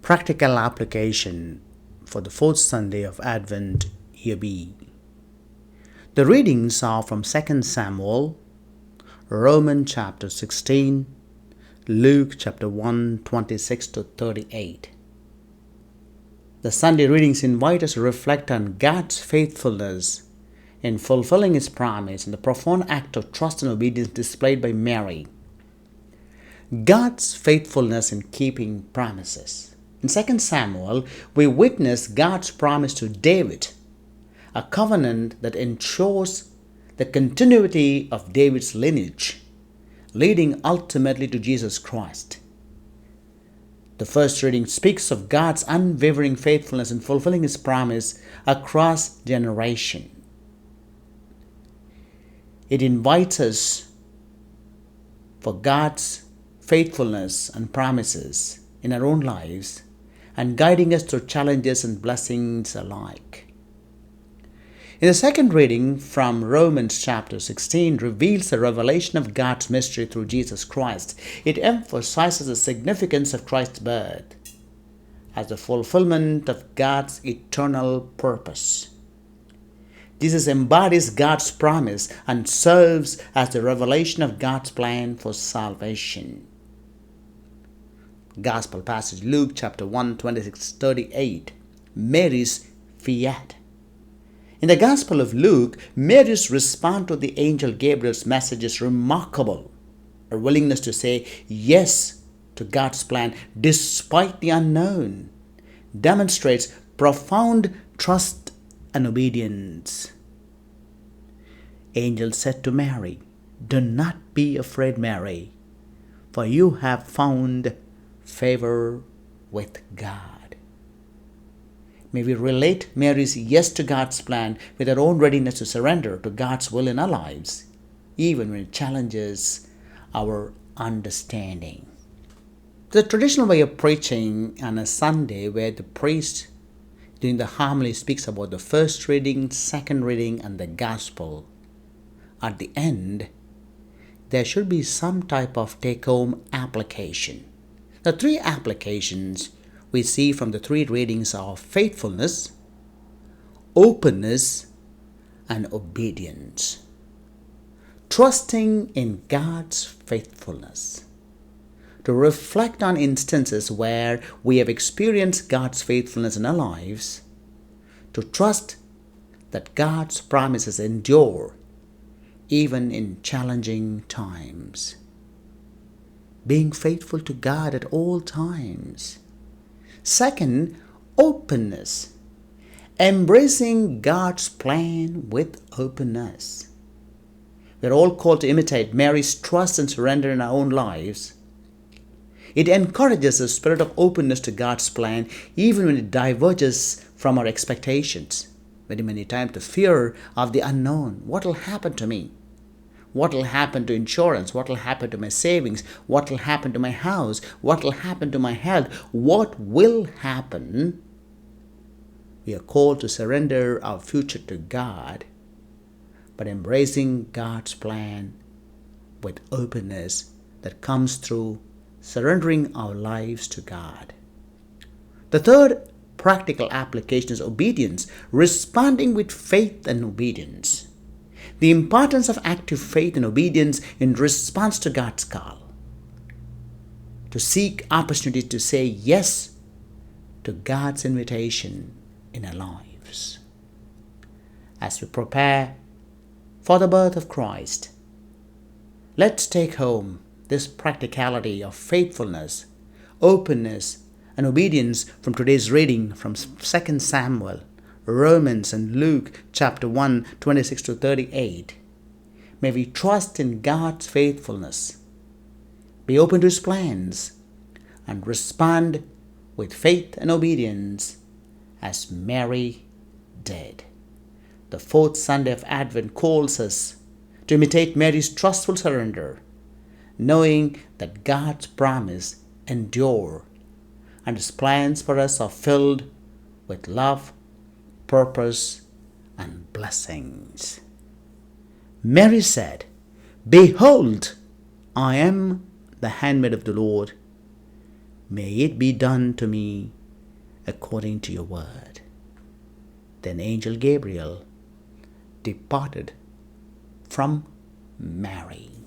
Practical application for the fourth Sunday of Advent, Year B. The readings are from 2 Samuel, Romans chapter 16, Luke chapter 1, 26 to 38. The Sunday readings invite us to reflect on God's faithfulness in fulfilling His promise and the profound act of trust and obedience displayed by Mary. God's faithfulness in keeping promises. In 2 Samuel, we witness God's promise to David, a covenant that ensures the continuity of David's lineage, leading ultimately to Jesus Christ. The first reading speaks of God's unwavering faithfulness in fulfilling His promise across generations. It invites us for God's faithfulness and promises in our own lives and guiding us through challenges and blessings alike. In the second reading from Romans chapter 16 reveals the revelation of God's mystery through Jesus Christ. It emphasizes the significance of Christ's birth as the fulfillment of God's eternal purpose. Jesus embodies God's promise and serves as the revelation of God's plan for salvation. Gospel passage Luke chapter 1, 26-38. Mary's fiat. In the Gospel of Luke, Mary's response to the angel Gabriel's message is remarkable. Her willingness to say yes to God's plan despite the unknown demonstrates profound trust and obedience. Angel said to Mary, "Do not be afraid, Mary, for you have found favor with God." May we relate Mary's yes to God's plan with our own readiness to surrender to God's will in our lives, even when it challenges our understanding. The traditional way of preaching on a Sunday, where the priest during the homily speaks about the first reading, second reading, and the gospel. At the end, there should be some type of take-home application. The three applications we see from the three readings are faithfulness, openness, and obedience. Trusting in God's faithfulness. To reflect on instances where we have experienced God's faithfulness in our lives, to trust that God's promises endure even in challenging times. Being faithful to God at all times. Second, openness. Embracing God's plan with openness. We're all called to imitate Mary's trust and surrender in our own lives. It encourages a spirit of openness to God's plan, even when it diverges from our expectations. Very many times the fear of the unknown. What will happen to me? What will happen to insurance? What will happen to my savings? What will happen to my house? What will happen to my health? What will happen? We are called to surrender our future to God, but embracing God's plan with openness that comes through surrendering our lives to God. The third practical application is obedience, responding with faith and obedience. The importance of active faith and obedience in response to God's call. To seek opportunities to say yes to God's invitation in our lives. As we prepare for the birth of Christ, let's take home this practicality of faithfulness, openness, and obedience from today's reading from 2 Samuel, Romans, and Luke chapter 1, 26-38. May we trust in God's faithfulness, be open to His plans, and respond with faith and obedience as Mary did. The fourth Sunday of Advent calls us to imitate Mary's trustful surrender, knowing that God's promise endure and His plans for us are filled with love, purpose, and blessings. Mary said, "Behold, I am the handmaid of the Lord. May it be done to me according to your word." Then angel Gabriel departed from Mary.